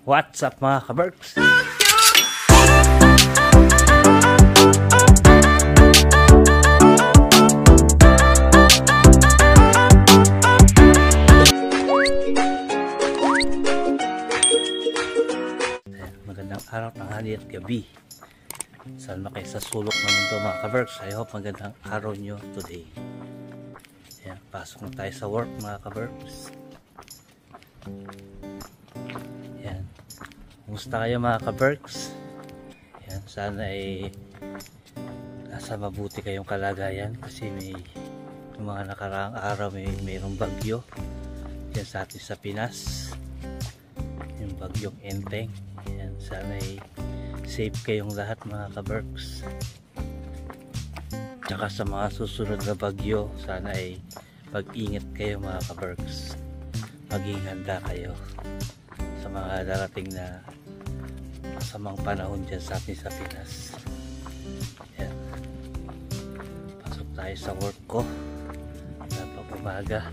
What's up mga kaberks? Magandang araw, tanghali at gabi. Saan na kayo sa sulok ng mundo mga kaberks? I hope magandang araw nyo today. Ayan, pasok na tayo sa work mga kaberks. Ayan. Kumusta kayo mga kaberks? Ayan, sana ay nasa mabuti kayong kalagayan kasi may yung mga nakaraang araw mayroong bagyo dyan sa atin sa Pinas, yung bagyong Enteng. Ayan, sana ay safe kayong lahat mga kaberks. Tsaka sa mga susunod na bagyo, sana ay mag-ingat kayo mga kaberks. Maging handa kayo sa mga darating na masamang panahon dyan sa atin sa Pinas. Ayan. Pasok tayo sa work ko. Napapamaga.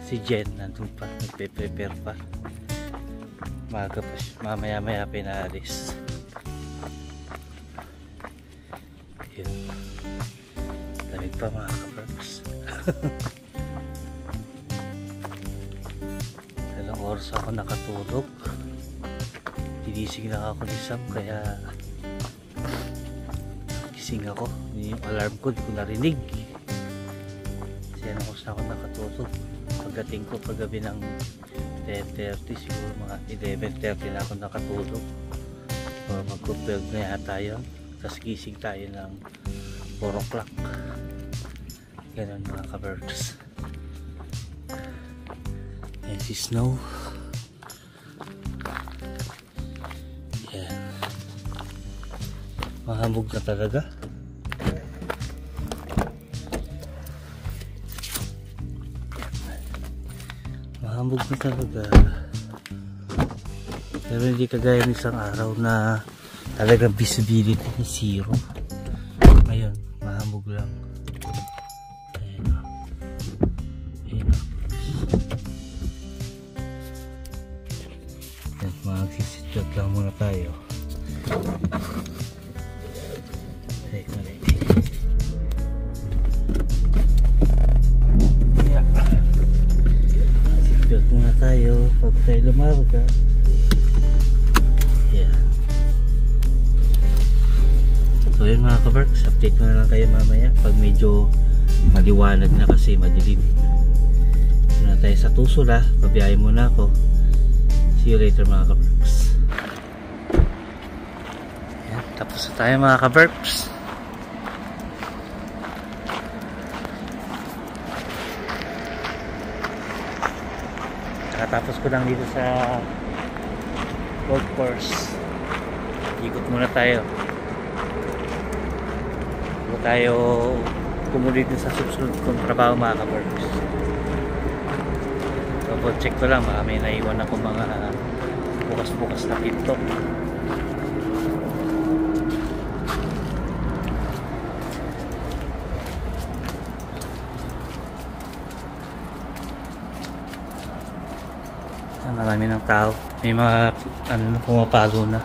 Si Jen nandun pa, nagpe-prepare pa. Maga pa siya, mamaya pinaalis. Ayan. Lamig pa mga kaberks. Ilang oras ako nakatulog. Ginising lang ako ni Sam kaya gising ako. Yung alarm ko di ko narinig. Kasi ilang oras na ako nakatulog. Pagdating ko paggabi ng 10:30 siguro mga 11:30 na ako nakatulog. O mag-12 na yata yun. Tapos gising tayo ng 4 o'clock. Ganun mga kaberks. Ayan si Snow. Ayan. Mahamog na talaga. Mahamog na talaga. Pero hindi kagaya ng isang araw na talagang visibility ni zero. Ngayon, mahamog lang. Ayan o. Ayan o. Magsisitwag lang muna tayo. Ayan, ayan. Ayan. Magsisitwag muna tayo pag tayo lumarga. Ayan. So yun mga kaberks, update ko na lang kayo mamaya pag medyo maliwanag na kasi madilim. Muna tayo sa Tusula, pabiyahe muna ako. See you later mga kaberks. Ayan, tapos na tayo mga kaberks. Nakatapos ko lang dito sa golf course. Ikot muna tayo. Bago tayo kumulit sa susunod kong trabaho mga kaberks. Double check ko lang, may naiwan ako mga bukas-bukas na pinto. Marami ng tao, may mga pumapalo na.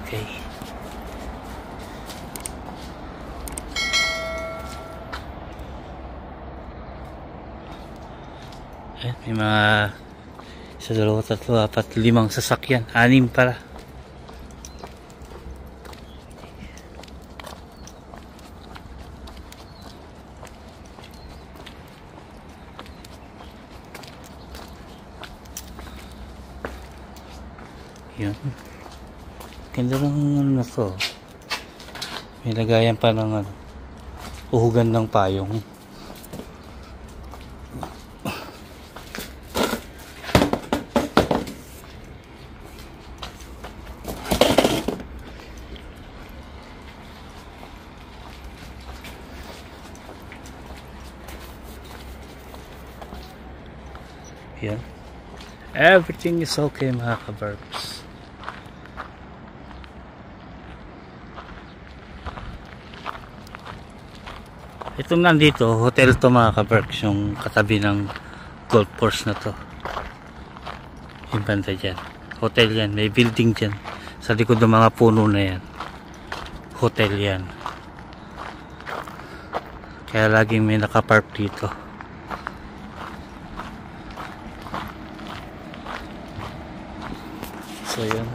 Okay. May mga 1, 2, 3, 4, 5 sasakyan, 6 pala. Yan. Ganda lang ano na to. May lagayan pa ng uhugan ng payong. Yan. Everything is okay mga kaberks. Itong nandito, hotel to mga ka-Berks, yung katabi ng golf course na to. Yung banda dyan. Hotel yan, may building dyan. Sa likod ng mga puno na yan. Hotel yan. Kaya laging may nakapark dito. So yun.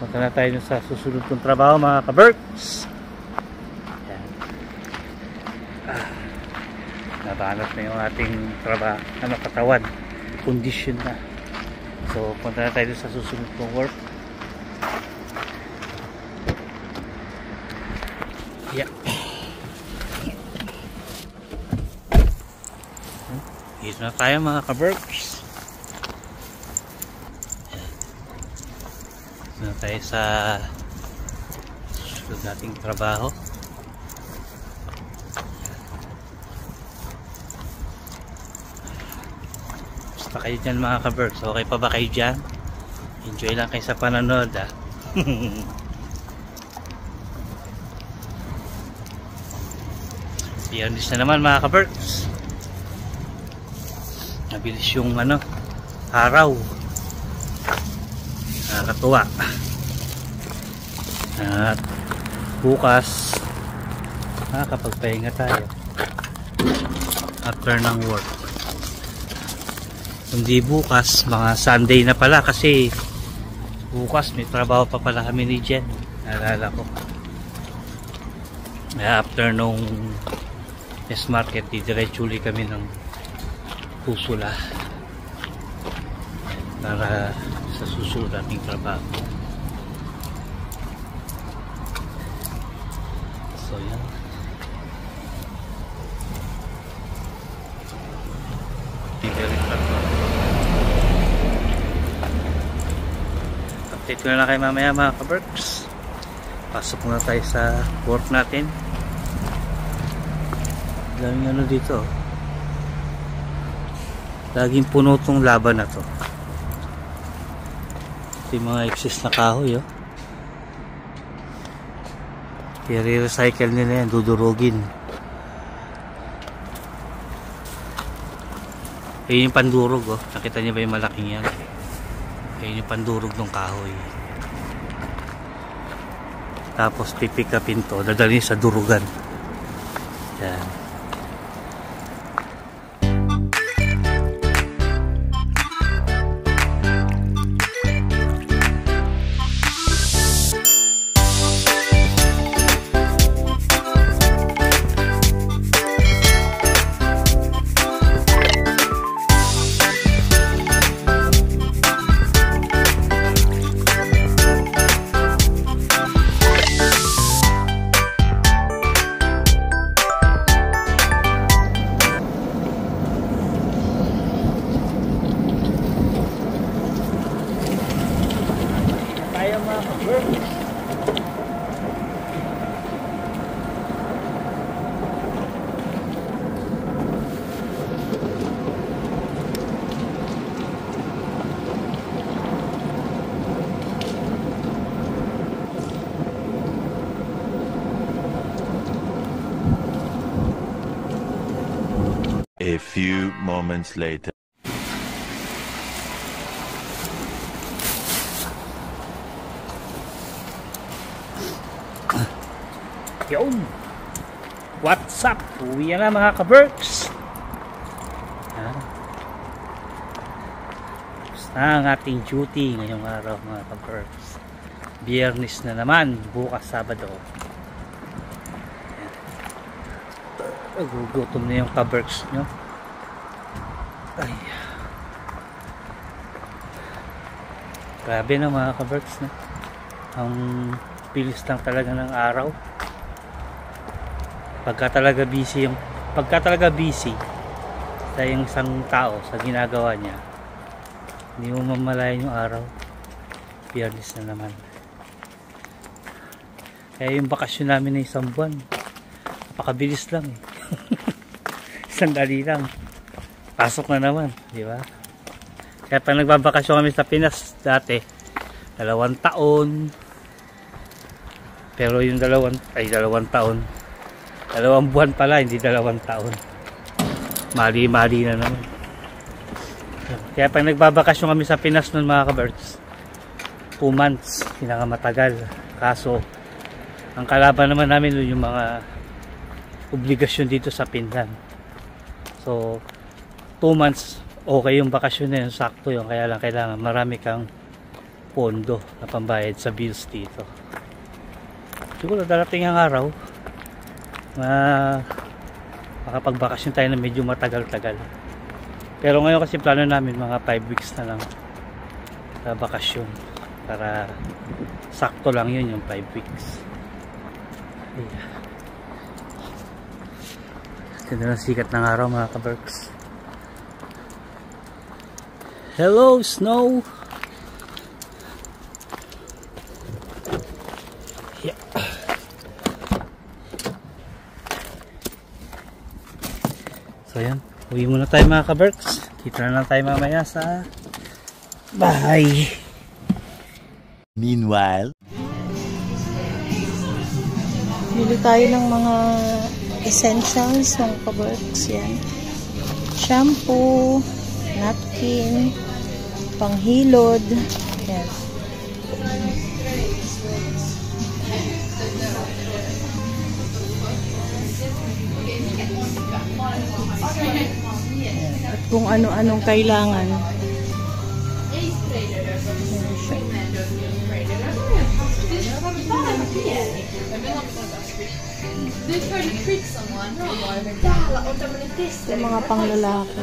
Punta na tayo sa susunod kong trabaho mga ka-Berks. Nabanat na yung ating trabaho, katawan, condition na. So punta na tayo sa susunod kong work. Yeah. Dito na tayo mga ka-Berks. Dito na tayo sa susunod nating trabaho. Kayo dyan mga ka-Berks, okay pa ba kayo dyan? Enjoy lang kayo sa panonood ah. Biyernes na naman mga ka-Berks. Nabilis yung araw. Nakakatuwa. At bukas makakapagpahinga tayo after ng work. Hindi bukas, mga Sunday na pala kasi bukas may trabaho pa pala kami ni Jen. Naalala ko. After nung S market, didiretso ulit kami ng Pusula para sa susunod nating trabaho. So yan. Update ko na lang kayo mamaya mga ka-Berks. Pasok na tayo sa work natin. Daming dito. Laging puno tong laban na to. Ito yung mga excess na kahoy i-recycle nila yan, dudurugin. Ayun yung pandurog nakita niyo ba yung malaking yan? Ayun yung pandurog ng kahoy. Tapos pipick upin to, dadalhin sa durugan. Yan. A few moments later. Yun! What's up? Uwi na mga ka-Berks! Tapos na ang ating duty ngayong araw mga ka-Berks. Biyernes na naman, bukas Sabado. Gugutom na yung ka-Berks nyo. Ay. Grabe na mga ka-Berks na. Ang bilis lang talaga ng araw. Pagka talaga busy sa yung isang tao sa ginagawa niya, hindi mo mamalayan yung araw. Biyernes na naman. Kaya yung bakasyon namin na isang buwan, napakabilis lang Sandali lang. Pasok na naman, di ba? Kaya pag nagbabakasyon kami sa Pinas dati, 2 taon. Pero yung 2 taon, 2 buwan pala, hindi 2 taon. Mali-mali na naman. Kaya pag nagbabakasyon kami sa Pinas nun mga ka-birds, 2 months, pinakamatagal. Kaso, ang kalaban naman namin yung mga obligasyon dito sa Finland. So, 2 months, okay yung bakasyon na yun, sakto yun. Kaya lang kailangan marami kang pondo na pambayad sa bills dito. Siguro darating ang araw na makapagbakasyon tayo na medyo matagal-tagal. Pero ngayon kasi plano namin mga 5 weeks na lang sa bakasyon. Para sakto lang yun yung 5 weeks. Yeah. Ganda ng sikat ng araw mga ka-Berks. Hello snow! Yeah. So yan, uwi muna tayo mga ka-Berks. Kita na lang tayo mamaya sa bahay. Meanwhile, Bili tayo ng mga essentials ng ka-Berks. Yan. Shampoo, napkin, panghilod. Yan. At kung ano-anong kailangan. Yung mga panglalaki.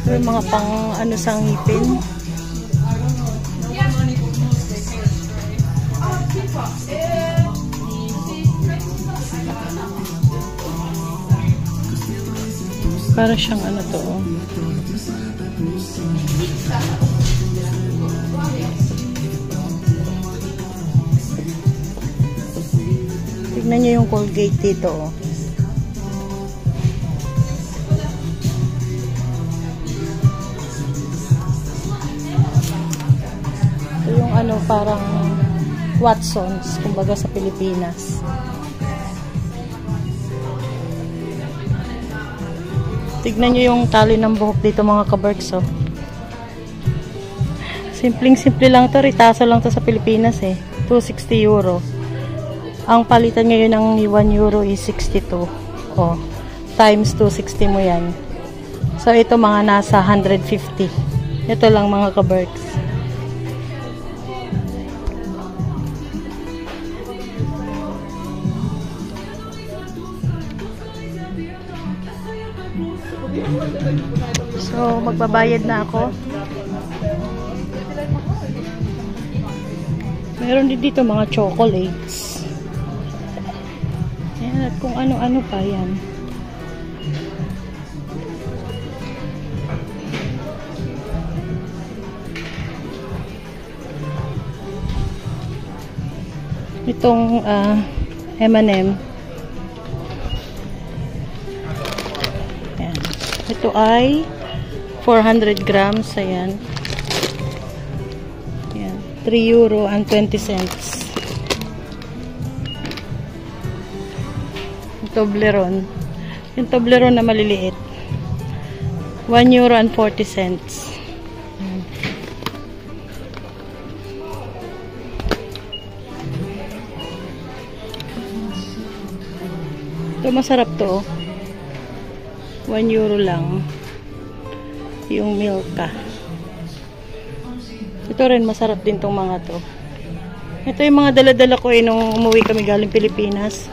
Yung mga pang ano sa ngipin. Para siyang ano to. Tignan niyo yung Colgate dito. Oh. Ito yung ano parang Watsons, kumbaga sa Pilipinas. Tignan nyo yung tali ng buhok dito mga ka-Berks. Oh. Simpleng-simple lang to. Ritaso lang to sa Pilipinas eh. 260 euro. Ang palitan ngayon ng 1 euro is 62. Oh. Times 260 mo yan. So ito mga nasa 150. Ito lang mga ka-Berks. So, magbabayad na ako. Meron din dito mga chocolates. Ayan, at kung ano-ano pa yan. Itong M&M. Ayan. Ito ay 400 grams, ayan. Ayan, 3 euro and 20 cents. Yung Toblerone. Yung Toblerone na maliliit. 1 euro and 40 cents. Ayan. Ito masarap to. 1 euro lang. Yung Milka. Ito rin masarap din tong mga to. Ito yung mga dala-dala ko nung umuwi kami galing Pilipinas.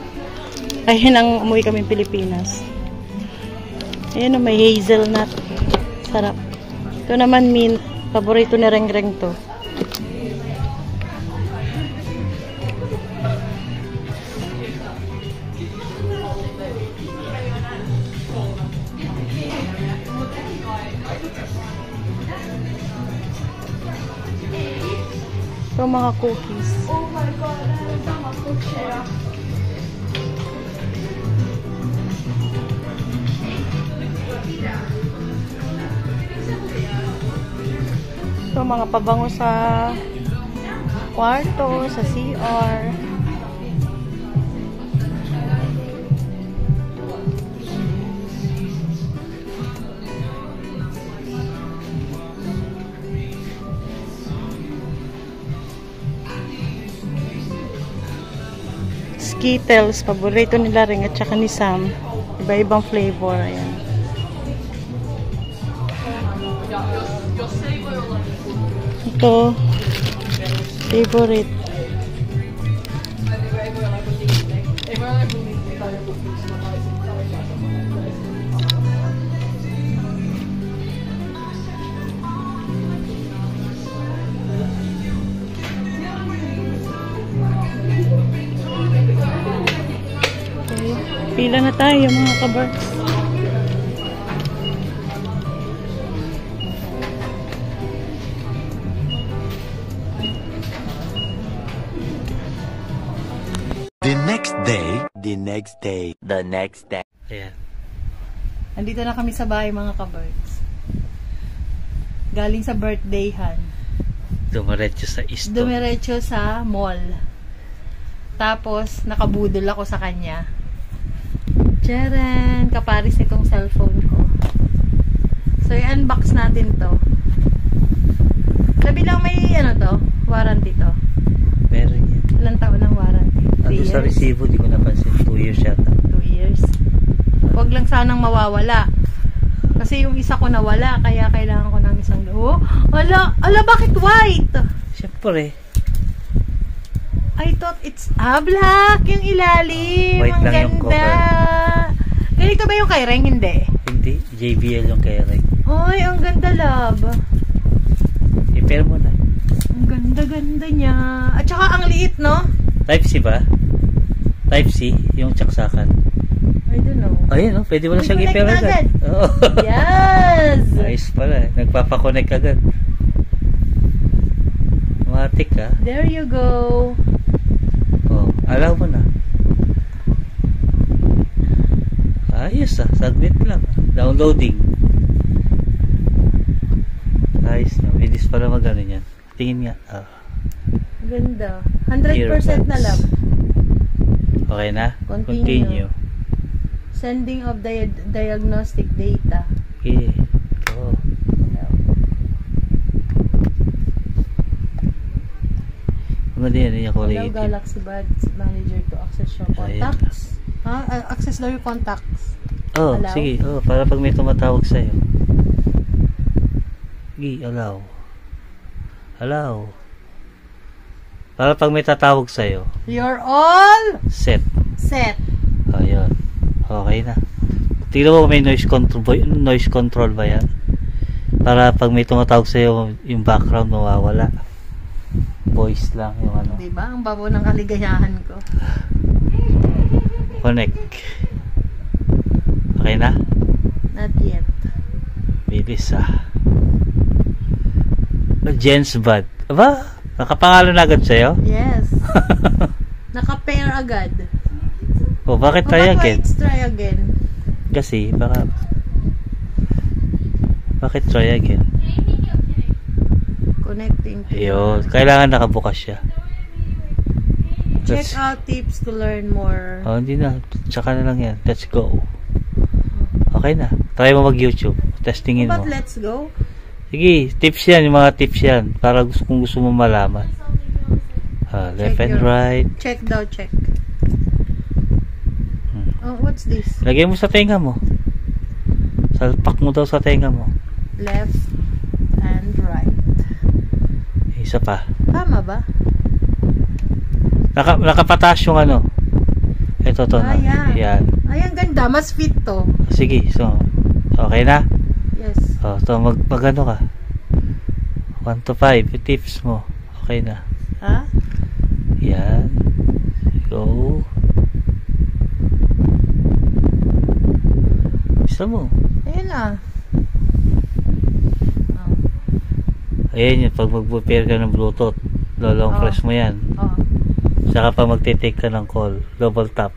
Ay, nang umuwi kami Pilipinas. Ayan o, may hazelnut. Sarap. Ito naman mint. Paborito ni Rengreng to. Ito mga cookies. Oh my God. So, mga pabango sa kwarto, sa CR. Skittles, paborito nila rin at saka ni Sam. Iba-ibang flavor. Ayan. Ito, favorite. Okay. Pila na tayo mga kabarks. The next day. Ayan. Nandito na kami sa bahay mga kabarks. Galing sa birthdayhan. Dumiretso sa Easton. Dumiretso sa mall. Tapos, nakabudol ako sa kanya. Tcharan! Kaparis nitong cellphone ko. So, i-unbox natin to. Sabi lang may, warranty to. Meron yan. Ilang taon ng warranty? 3 Ando sa years? resibo, di ko napansin. 2 years yata. 2 years. Huwag lang sanang mawawala. Kasi yung isa ko nawala, kaya kailangan ko ng isang oh, ala, bakit white? Siyempre. I thought it's black yung ilalim. White Ang lang yung ganda. Ganito ba yung kay Reng? Hindi. Hindi. JBL yung kay Ray. Ay, ang ganda, love. I-pair mo na. Ang ganda-ganda niya. At saka ang liit, no? Type C ba? Type C, yung tsaksakan. I don't know. Ayun, no? Pwede mo na Uy, siyang connect i-pair na agad. agad. Oo. Yes! Nice pala. Nagpapakonect agad. Matik ka. There you go. Oh, alaw mo na. Ayos saglit lang. Downloading. Ayos na. Bilis pala magano yan. Tingin nga. Ganda. 100% na lang. Okay na? Continue. Sending of diagnostic data. Okay. Oh. Ano yan? Yan ko Allow Galaxy Buds Manager to access your contacts. Access daw yung contacts. Oh, Allow? sige. Oh, para pag may tumatawag sa'yo. Sige, allow. Allow. Para pag may tatawag sa'yo. You're all Set. set. Ayun. Okay na. Tingnan mo may noise control ba yan? Para pag may tumatawag sa'yo, yung background mawawala. Voice lang yung ano. Diba? Ang babo ng kaligayahan ko. Connect. Okay na? Not yet. Bilis Jen's Bud. Aba? Nakapangalan na agad sa'yo? Yes. Naka-pair agad. O, bakit try again? Let's try again. Kasi, bakit try again? Connecting to Ayun. Kailangan nakabukas siya. Check out tips to learn more. Oh, hindi na. Tsaka na lang yan. Let's go. Okay na. Try mo mag-YouTube. Testingin mo. But let's go. Sige, tips yan. Yung mga tips yan. Para kung gusto mo malaman. Left and right. Check daw, check. Oh, what's this? Lagay mo sa tenga mo. Salpak mo daw sa tenga mo. Left and right. Isa pa. Tama ba? Nakapataas yung ano. Ito to na. Yan. Yan. Ay, ang ganda. Mas fit to. Sige, so. Okay na? Yes. Oh, so mag ano ka? 1 to 5. Yung tips mo. Okay na. Ha? Yan. Go. Gusto mo. Ayun na. Ayan yun. Pag mag-prepare ka ng Bluetooth, lolong press mo yan. Oh. Saka pa magte-take ka ng call, double tap.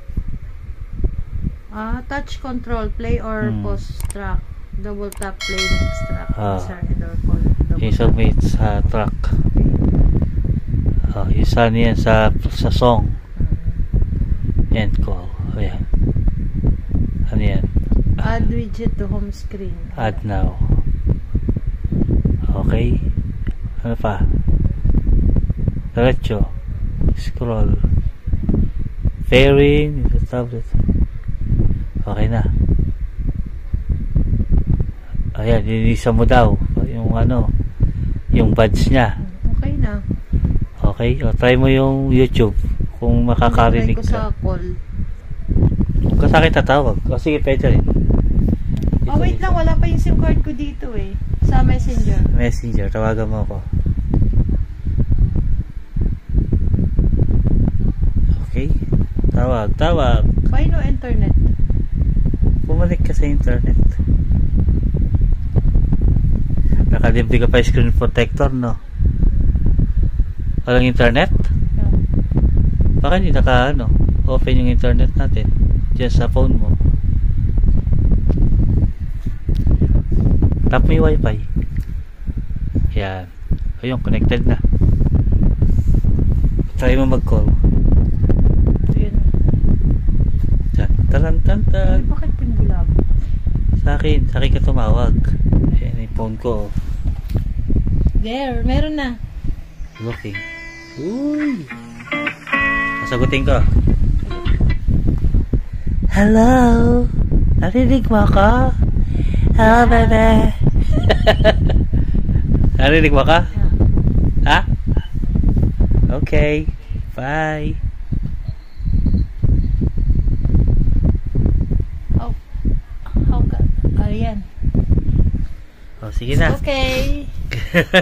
Touch control, play or pause track. Double tap, play next track. Insert or call. Yung submit sa track. Yung saan yan sa song. End call. Ayan. Ano yan? Add widget to home screen. Add now. Okay. Ano pa? Diretso. Scroll. Pairing. Tablet. Okay na. Ayan, linisa mo daw. Yung ano, yung buds niya. Okay na. Okay. O, try mo yung YouTube. Kung makakarinig try ko sa ka. call. Kung sa akin tatawag. O, sige, pwede rin. Wait lang. Wala pa yung SIM card ko dito eh. Sa Messenger. Messenger. Tawagan mo ako. Okay. Tawag. Why no internet? Bumalik ka sa internet. Nakalibre ka pa yung screen protector, no? Walang internet? Yeah. Baka hindi open yung internet natin dyan sa phone mo. Tap mo yung wifi. Yan. Ayun, connected na. Try mo mag-call. Yun. Taran. Bakit pinbulab? Sa akin ka tumawag. Ayan yung phone ko. There, meron na. Looking. Uy! Sasagutin ko. Hello? Narinig mo ako? Hello, baby. Narinig mo ka? Ha? Okay. Bye. Ayan. Sige na. Okay.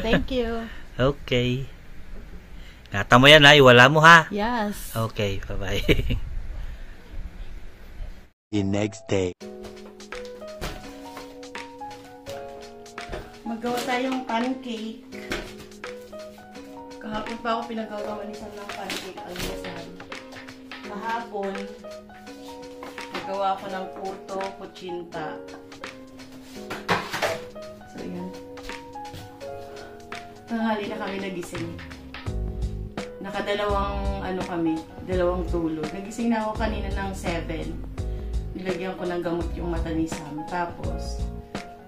Thank you. Okay. Ngata mo yan ha. Iwala mo ha. Yes. Okay. Bye-bye. The next day. Magawa tayong pancake. Kahapon pa ako pinagawa ni Sam ng pancake almusal. Kahapon, nagawa ko ng puto, kutsinta. So, yan. Tanghali na kami nagising. Dalawang tulog. Nagising na ako kanina ng 7. Nilagyan ko ng gamot yung mata ni Sam. Tapos,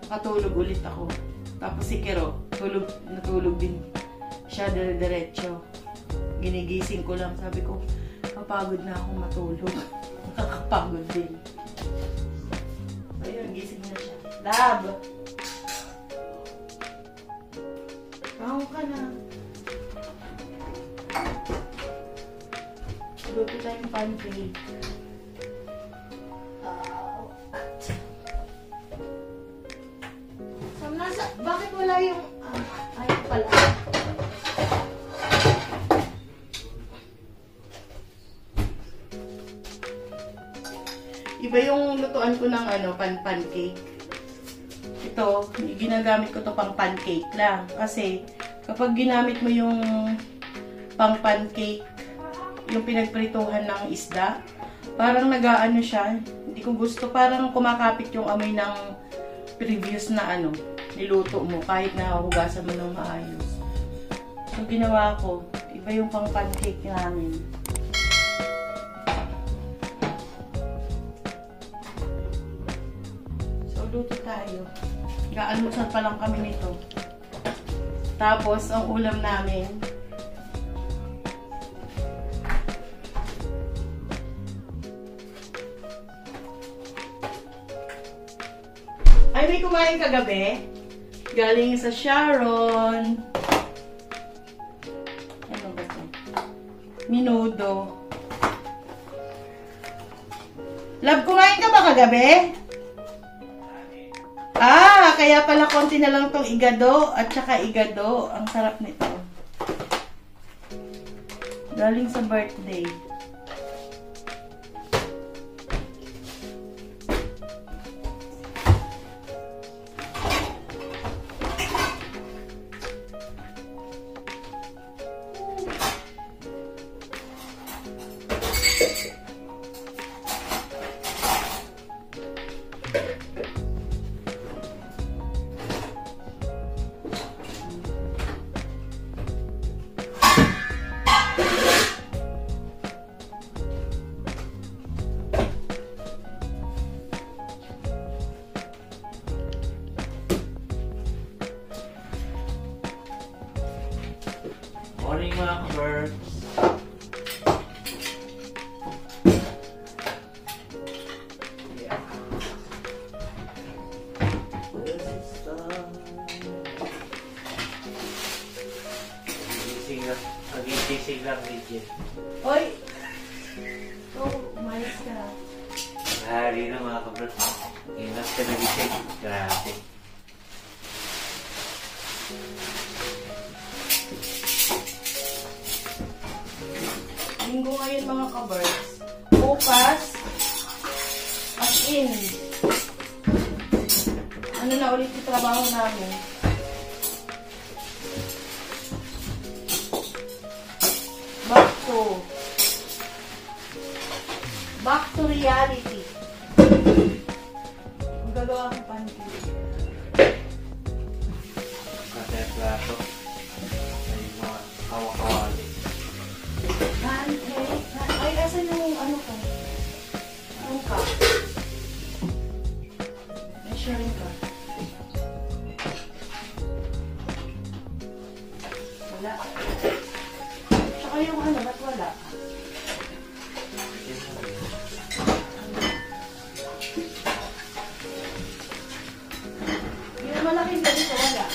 nakatulog ulit ako. Tapos si Kero, natulog din siya diretso. Ginigising ko lang. Sabi ko, kapagod na ako matulog. Nakakapagod din. Ayun, gising na siya. Lab! Bango ka na. Luto tayong pancake. Bakit wala yung... ayun pala. Iba yung lutuan ko ng pancake. Ito, ginagamit ko to pang pancake lang. Kasi, kapag ginamit mo yung pang pancake, yung pinagprituhan ng isda, parang nagaano siya. Hindi ko gusto. Parang kumakapit yung amoy ng previous na niluto mo kahit nahugasan mo ng maayos. So, ginawa ko, iba yung pang pancake namin. So, luto tayo. Gaanusan pa lang kami nito. Tapos, ang ulam namin, ay, may kumain kagabi. Galing sa Sharon. Ano ba ito? Minudo. Love, kumain ka ba kagabi? Kaya pala konti na lang tong igado at saka igado. Ang sarap nito. Galing sa birthday. Morning mga ka-birds. Nagising lang, Regine. Hoy! Umayos ka. Hari na mga ka-birds. Ingat ka nagising. Grabe. Linggo ngayon mga ka-birds. Bukas, as in, ano na ulit yung trabaho namin. Back to reality. Magagawa ko pancake. Kasi plato. Ay mga kawakawali. Pancake? Ay, asan yung ano ko? Yung cup? Measuring cup. Wala. Tsaka yung ano, ba't wala? Yung malaking ganito, wala.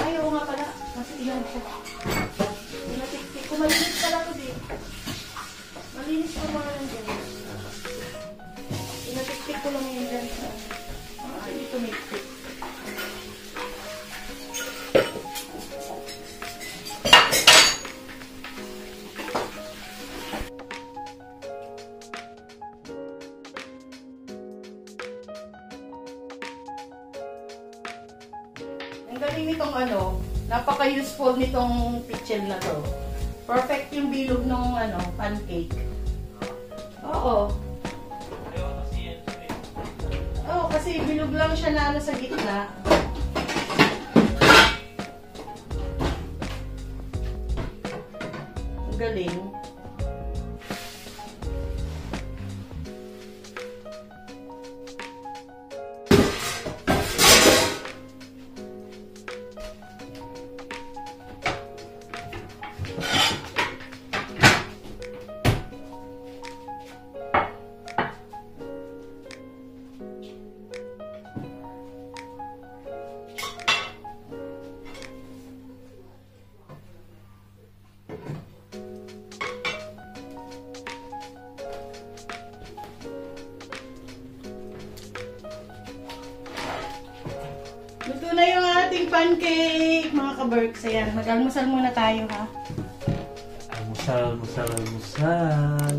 Ay, oo nga pala. Kasi ilan ko. Pinatiktik ko. Malinis pala ko din. Malinis ko mga nandiyan. Pinatiktik ko lang yun dyan sa... Ay, tumiktik. Ang galing nitong ano, napaka-useful nitong pitchel na to. Perfect yung bilog ng ano, pancake. Oo. Oo, kasi bilog lang siya na ano sa gitna. Ang galing. Luto na yung ating pancake, mga ka-Berks. Ayan, mag-almusal muna tayo, ha? Almusal, almusal, almusal.